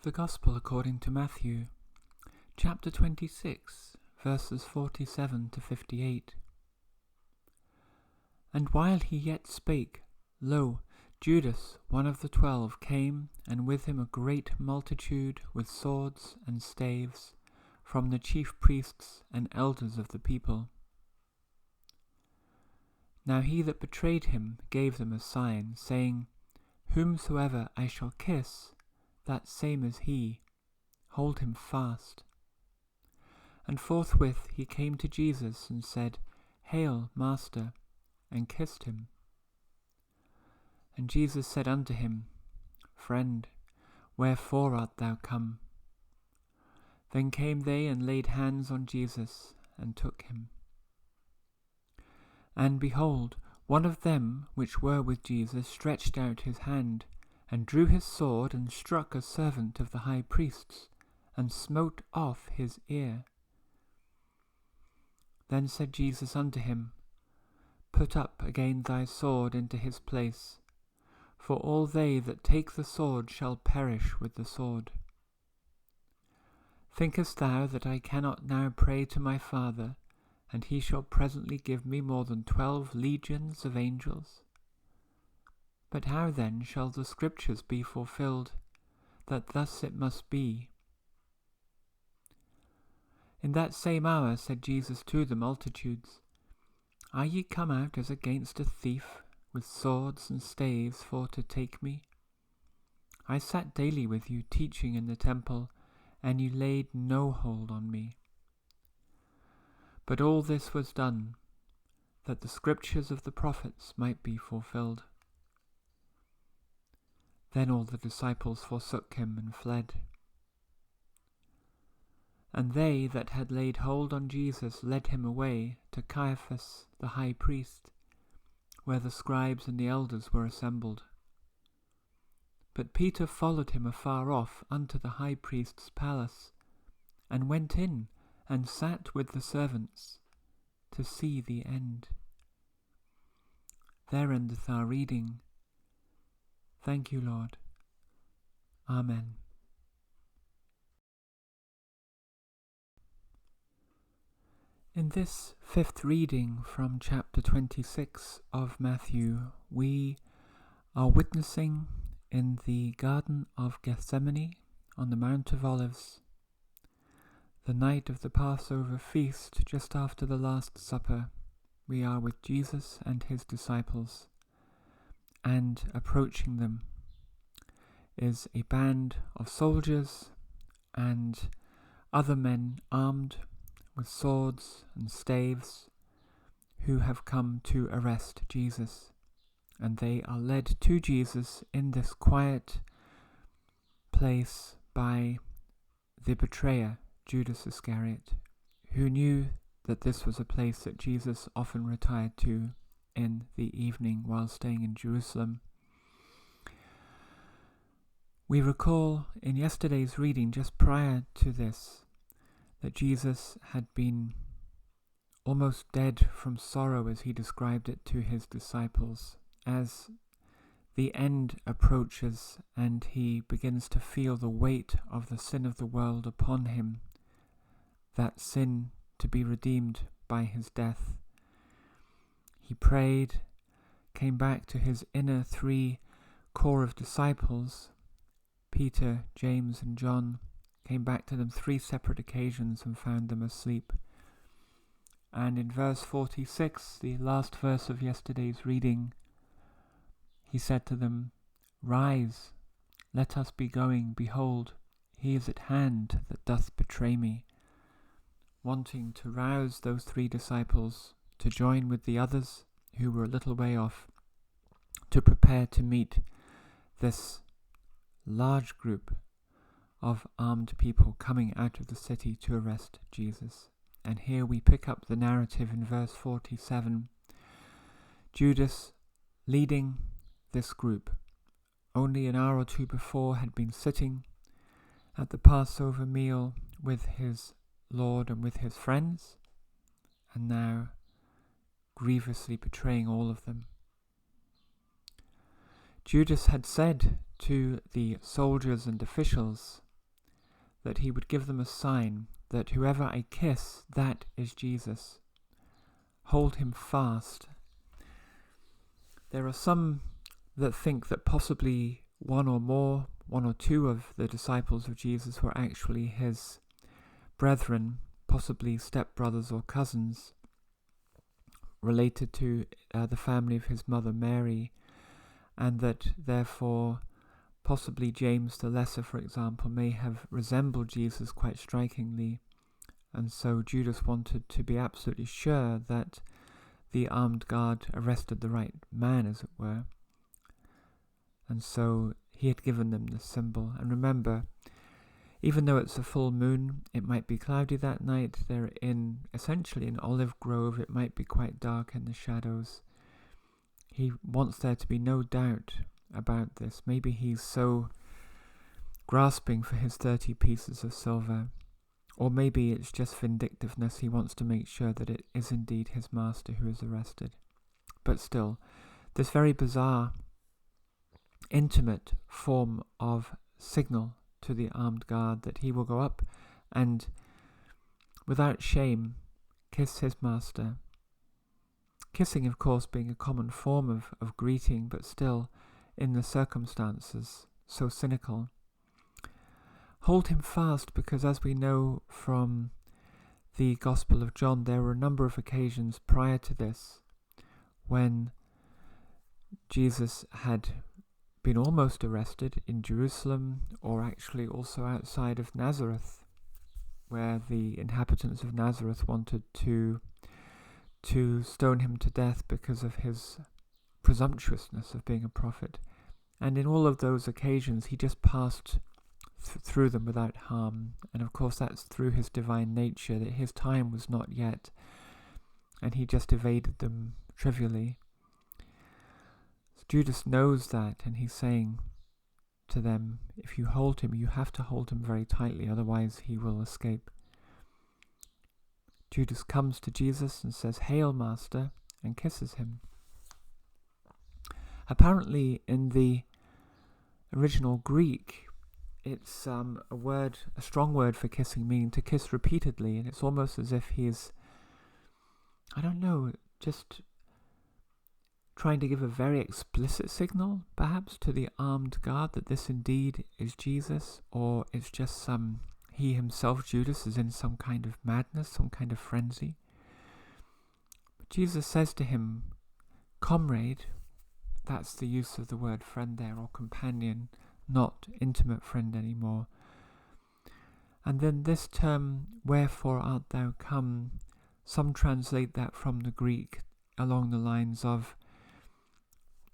The Gospel according to Matthew, chapter 26, verses 47 to 58. And while he yet spake, lo, Judas, one of the 12, came, and with him a great multitude with swords and staves, from the chief priests and elders of the people. Now he that betrayed him gave them a sign, saying, Whomsoever I shall kiss, that same is he, hold him fast. And forthwith he came to Jesus and said, Hail, Master, and kissed him. And Jesus said unto him, Friend, wherefore art thou come? Then came they and laid hands on Jesus, and took him. And behold, one of them which were with Jesus stretched out his hand, and drew his sword, and struck a servant of the high priest's, and smote off his ear. Then said Jesus unto him, Put up again thy sword into his place, for all they that take the sword shall perish with the sword. Thinkest thou that I cannot now pray to my Father, and he shall presently give me more than 12 legions of angels? But how then shall the Scriptures be fulfilled, that thus it must be? In that same hour said Jesus to the multitudes, Are ye come out as against a thief, with swords and staves for to take me? I sat daily with you teaching in the temple, and you laid no hold on me. But all this was done, that the Scriptures of the prophets might be fulfilled. Then all the disciples forsook him and fled. And they that had laid hold on Jesus led him away to Caiaphas the high priest, where the scribes and the elders were assembled. But Peter followed him afar off unto the high priest's palace, and went in and sat with the servants to see the end. There endeth our reading. Thank you, Lord. Amen. In this fifth reading from chapter 26 of Matthew, we are witnessing in the Garden of Gethsemane on the Mount of Olives, the night of the Passover feast, just after the Last Supper. We are with Jesus and his disciples, and approaching them is a band of soldiers and other men armed with swords and staves who have come to arrest Jesus. And they are led to Jesus in this quiet place by the betrayer, Judas Iscariot, who knew that this was a place that Jesus often retired to in the evening while staying in Jerusalem. We recall in yesterday's reading, just prior to this, that Jesus had been almost dead from sorrow, as he described it to his disciples, as the end approaches and he begins to feel the weight of the sin of the world upon him, that sin to be redeemed by his death. He prayed, came back to his inner 3 core of disciples, Peter, James and John, came back to them 3 separate occasions and found them asleep. And in verse 46, the last verse of yesterday's reading, he said to them, Rise, let us be going. Behold, he is at hand that doth betray me. Wanting to rouse those 3 disciples to join with the others who were a little way off, to prepare to meet this large group of armed people coming out of the city to arrest Jesus. And here we pick up the narrative in verse 47. Judas, leading this group, only an hour or 2 before had been sitting at the Passover meal with his Lord and with his friends, and now grievously betraying all of them. Judas had said to the soldiers and officials that he would give them a sign that whoever I kiss, that is Jesus. Hold him fast. There are some that think that possibly one or two of the disciples of Jesus were actually his brethren, possibly stepbrothers or cousins, related to the family of his mother Mary, and that therefore possibly James the Lesser, for example, may have resembled Jesus quite strikingly, and so Judas wanted to be absolutely sure that the armed guard arrested the right man, as it were, and so he had given them the symbol. And remember, even though it's a full moon, it might be cloudy that night. They're in essentially an olive grove. It might be quite dark in the shadows. He wants there to be no doubt about this. Maybe he's so grasping for his 30 pieces of silver, or maybe it's just vindictiveness. He wants to make sure that it is indeed his master who is arrested. But still, this very bizarre, intimate form of signal to the armed guard that he will go up and, without shame, kiss his master. Kissing, of course, being a common form of greeting, but still, in the circumstances, so cynical. Hold him fast, because as we know from the Gospel of John, there were a number of occasions prior to this when Jesus had been almost arrested in Jerusalem, or actually also outside of Nazareth, where the inhabitants of Nazareth wanted to stone him to death because of his presumptuousness of being a prophet. And in all of those occasions, he just passed through them without harm. And of course, that's through his divine nature, that his time was not yet, and he just evaded them trivially. Judas knows that, and he's saying to them, if you hold him, you have to hold him very tightly, otherwise he will escape. Judas comes to Jesus and says, "Hail, Master," and kisses him. Apparently, in the original Greek, it's a strong word for kissing, meaning to kiss repeatedly, and it's almost as if he's, just trying to give a very explicit signal, perhaps, to the armed guard that this indeed is Jesus, or it's just he himself, Judas, is in some kind of madness, some kind of frenzy. But Jesus says to him, "Comrade," that's the use of the word friend there, or companion, not intimate friend anymore. And then this term, "Wherefore art thou come?" some translate that from the Greek along the lines of,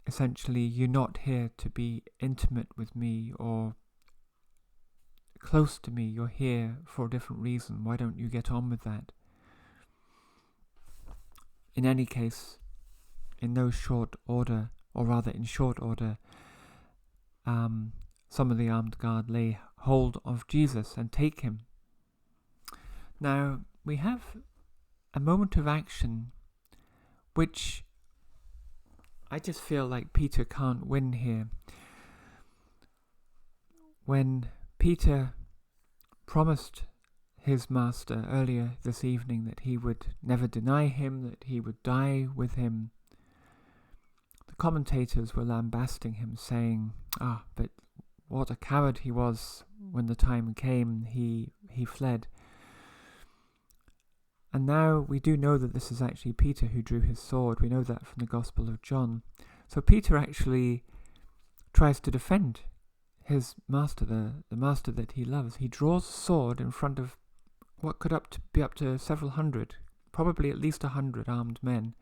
essentially, you're not here to be intimate with me or close to me, you're here for a different reason. Why don't you get on with that? In any case, in short order, some of the armed guard lay hold of Jesus and take him. Now, we have a moment of action which I just feel like Peter can't win here. When Peter promised his master earlier this evening that he would never deny him, that he would die with him, the commentators were lambasting him, saying, but what a coward he was when the time came, he fled. And now we do know that this is actually Peter who drew his sword. We know that from the Gospel of John. So Peter actually tries to defend his master, the master that he loves. He draws a sword in front of what could be up to several hundred, probably at least 100 armed men.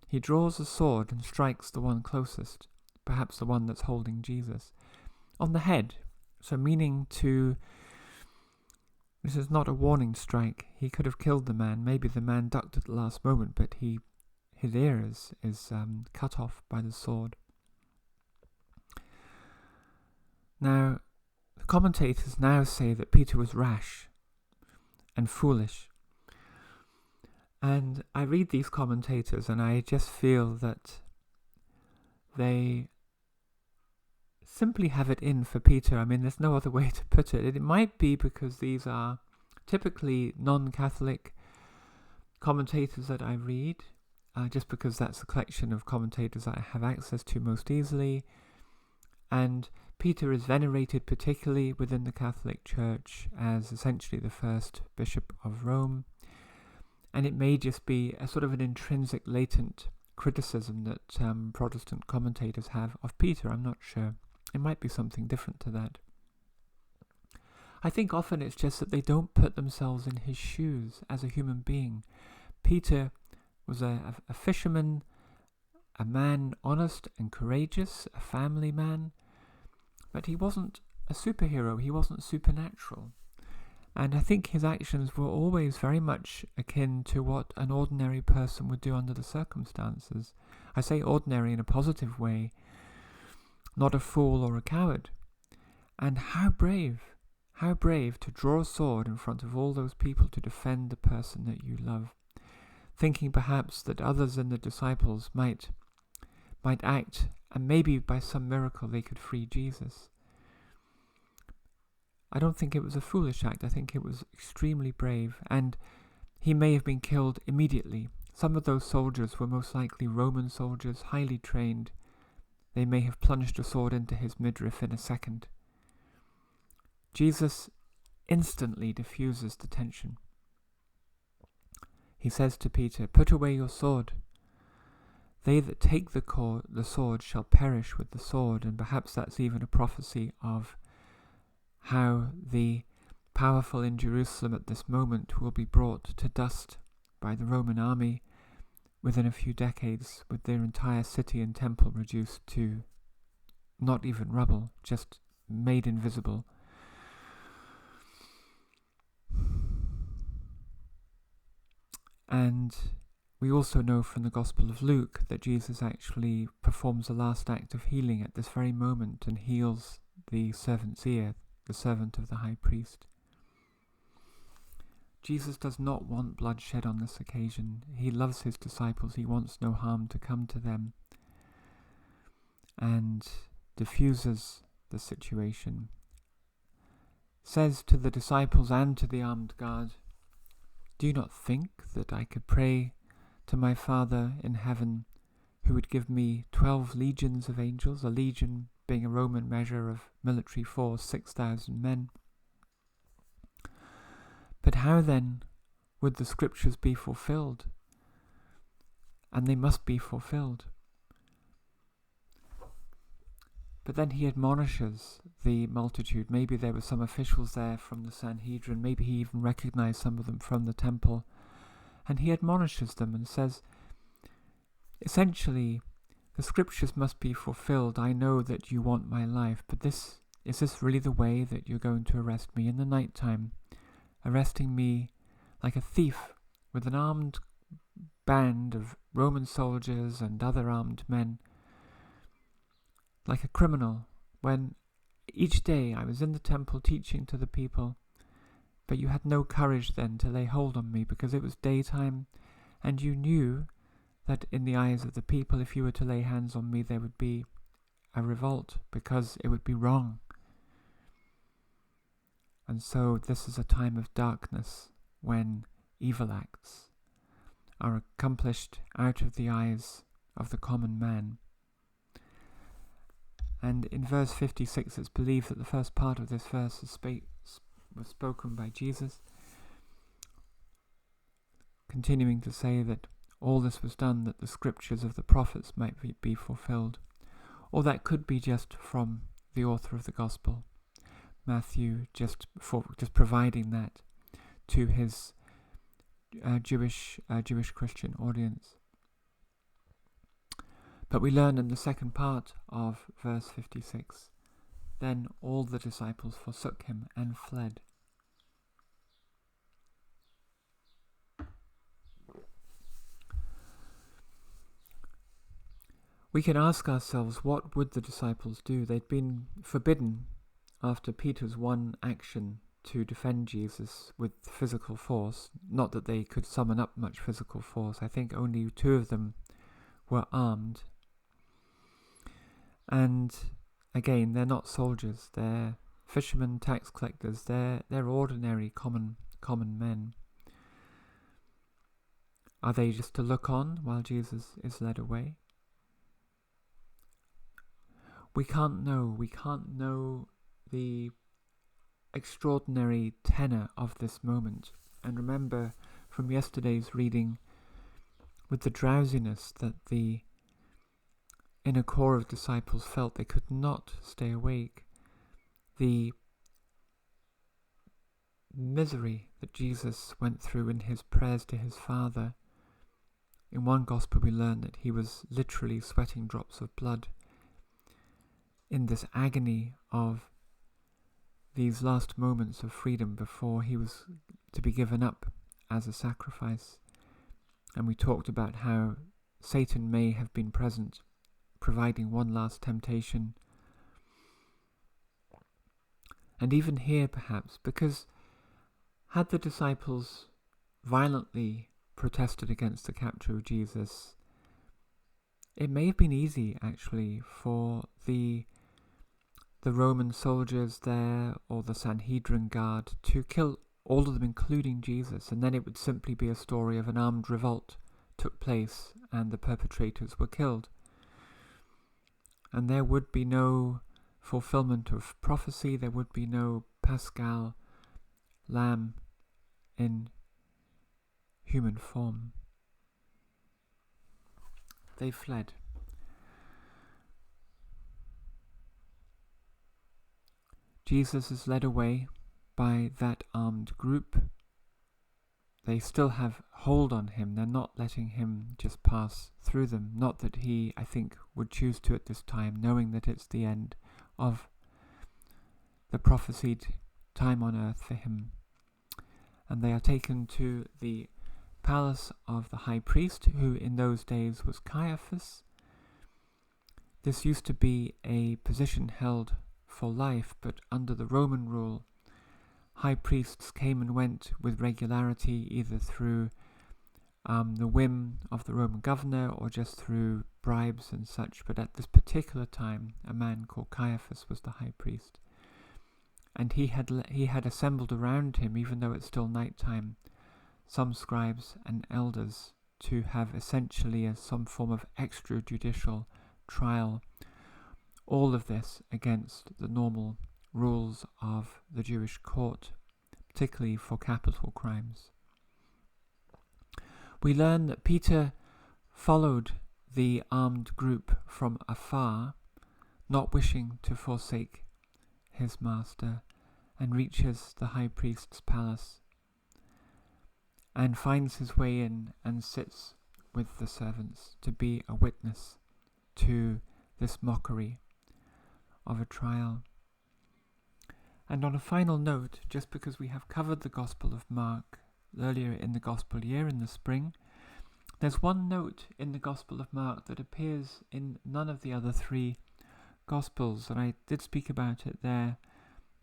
He draws a sword and strikes the one closest, perhaps the one that's holding Jesus, on the head. So meaning this is not a warning strike. He could have killed the man. Maybe the man ducked at the last moment, but his ear is cut off by the sword. Now, the commentators now say that Peter was rash and foolish. And I read these commentators and I just feel that they simply have it in for Peter. I mean, there's no other way to put it. It might be because these are typically non-Catholic commentators that I read, just because that's the collection of commentators that I have access to most easily. And Peter is venerated particularly within the Catholic Church as essentially the first bishop of Rome. And it may just be a sort of an intrinsic, latent criticism that Protestant commentators have of Peter. I'm not sure. It might be something different to that. I think often it's just that they don't put themselves in his shoes as a human being. Peter was a fisherman, a man honest and courageous, a family man, but he wasn't a superhero, he wasn't supernatural. And I think his actions were always very much akin to what an ordinary person would do under the circumstances. I say ordinary in a positive way, not a fool or a coward. And how brave to draw a sword in front of all those people to defend the person that you love, thinking perhaps that others in the disciples might act, and maybe by some miracle they could free Jesus. I don't think it was a foolish act. I think it was extremely brave, and he may have been killed immediately. Some of those soldiers were most likely Roman soldiers, highly trained. They may have plunged a sword into his midriff in a second. Jesus instantly diffuses the tension. He says to Peter, "Put away your sword. They that take the sword shall perish with the sword." And perhaps that's even a prophecy of how the powerful in Jerusalem at this moment will be brought to dust by the Roman army within a few decades, with their entire city and temple reduced to not even rubble, just made invisible. And we also know from the Gospel of Luke that Jesus actually performs the last act of healing at this very moment and heals the servant's ear, the servant of the high priest. Jesus does not want bloodshed on this occasion. He loves his disciples. He wants no harm to come to them, and diffuses the situation. Says to the disciples and to the armed guard, "Do you not think that I could pray to my Father in heaven, who would give me 12 legions of angels," a legion being a Roman measure of military force, 6,000 men. But how then would the scriptures be fulfilled? And they must be fulfilled. But then he admonishes the multitude. Maybe there were some officials there from the Sanhedrin. Maybe he even recognized some of them from the temple. And he admonishes them and says, essentially, the scriptures must be fulfilled. I know that you want my life, but is this really the way that you're going to arrest me in the night time? Arresting me like a thief with an armed band of Roman soldiers and other armed men, like a criminal, when each day I was in the temple teaching to the people, but you had no courage then to lay hold on me because it was daytime, and you knew that in the eyes of the people, if you were to lay hands on me, there would be a revolt because it would be wrong. And so this is a time of darkness when evil acts are accomplished out of the eyes of the common man. And in verse 56 it's believed that the first part of this verse was spoken by Jesus, continuing to say that all this was done that the scriptures of the prophets might be fulfilled. Or that could be just from the author of the gospel, Matthew, just providing that to his Jewish Christian audience. But we learn in the second part of verse 56, then all the disciples forsook him and fled. We can ask ourselves, what would the disciples do? They'd been forbidden after Peter's one action to defend Jesus with physical force. Not that they could summon up much physical force. I think only 2 of them were armed. And again, they're not soldiers, they're fishermen, tax collectors, they're ordinary common men. Are they just to look on while Jesus is led away? We can't know the extraordinary tenor of this moment. And remember from yesterday's reading, with the drowsiness that the inner core of disciples felt, they could not stay awake. The misery that Jesus went through in his prayers to his Father. In one gospel we learn that he was literally sweating drops of blood in this agony of these last moments of freedom before he was to be given up as a sacrifice. And we talked about how Satan may have been present, providing one last temptation. And even here perhaps, because had the disciples violently protested against the capture of Jesus, it may have been easy actually for the Roman soldiers there or the Sanhedrin guard to kill all of them, including Jesus, and then it would simply be a story of an armed revolt took place and the perpetrators were killed. And there would be no fulfillment of prophecy, there would be no Paschal lamb in human form. They fled. Jesus is led away by that armed group. They still have hold on him. They're not letting him just pass through them. Not that he, I think, would choose to at this time, knowing that it's the end of the prophesied time on earth for him. And they are taken to the palace of the high priest, who in those days was Caiaphas. This used to be a position held for life, but under the Roman rule, high priests came and went with regularity, either through the whim of the Roman governor or just through bribes and such. But at this particular time, a man called Caiaphas was the high priest, and he had assembled around him, even though it's still night time, some scribes and elders to have essentially some form of extrajudicial trial. All of this against the normal rules of the Jewish court, particularly for capital crimes. We learn that Peter followed the armed group from afar, not wishing to forsake his master, and reaches the high priest's palace and finds his way in and sits with the servants to be a witness to this mockery of a trial. And on a final note, just because we have covered the Gospel of Mark earlier in the Gospel year in the spring, there's one note in the Gospel of Mark that appears in none of the other three Gospels, and I did speak about it there,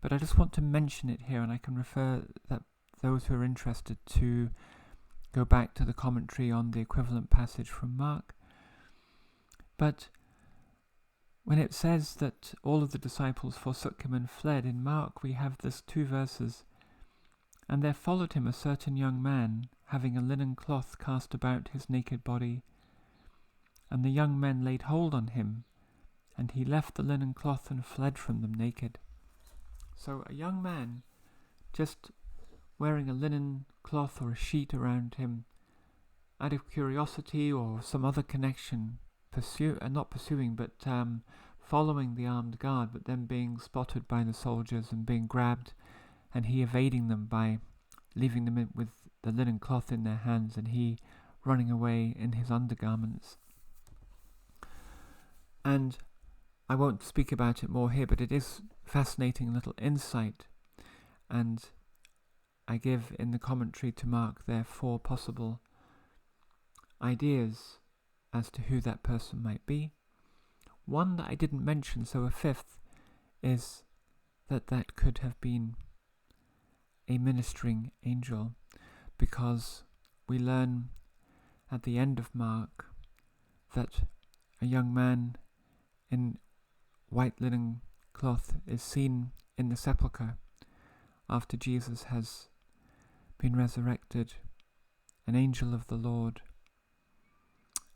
but I just want to mention it here, and I can refer that those who are interested to go back to the commentary on the equivalent passage from Mark. But when it says that all of the disciples forsook him and fled, in Mark we have this 2 verses. And there followed him a certain young man, having a linen cloth cast about his naked body. And the young men laid hold on him, and he left the linen cloth and fled from them naked. So a young man, just wearing a linen cloth or a sheet around him, out of curiosity or some other connection, following the armed guard, but then being spotted by the soldiers and being grabbed, and he evading them by leaving them with the linen cloth in their hands, and he running away in his undergarments. And I won't speak about it more here, but it is fascinating little insight, and I give in the commentary to Mark there 4 possible ideas as to who that person might be. One that I didn't mention, so a 5th, is that could have been a ministering angel, because we learn at the end of Mark that a young man in white linen cloth is seen in the sepulchre after Jesus has been resurrected, an angel of the Lord.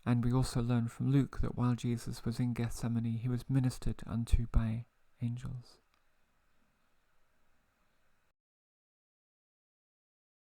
And we also learn from Luke that while Jesus was in Gethsemane, he was ministered unto by angels.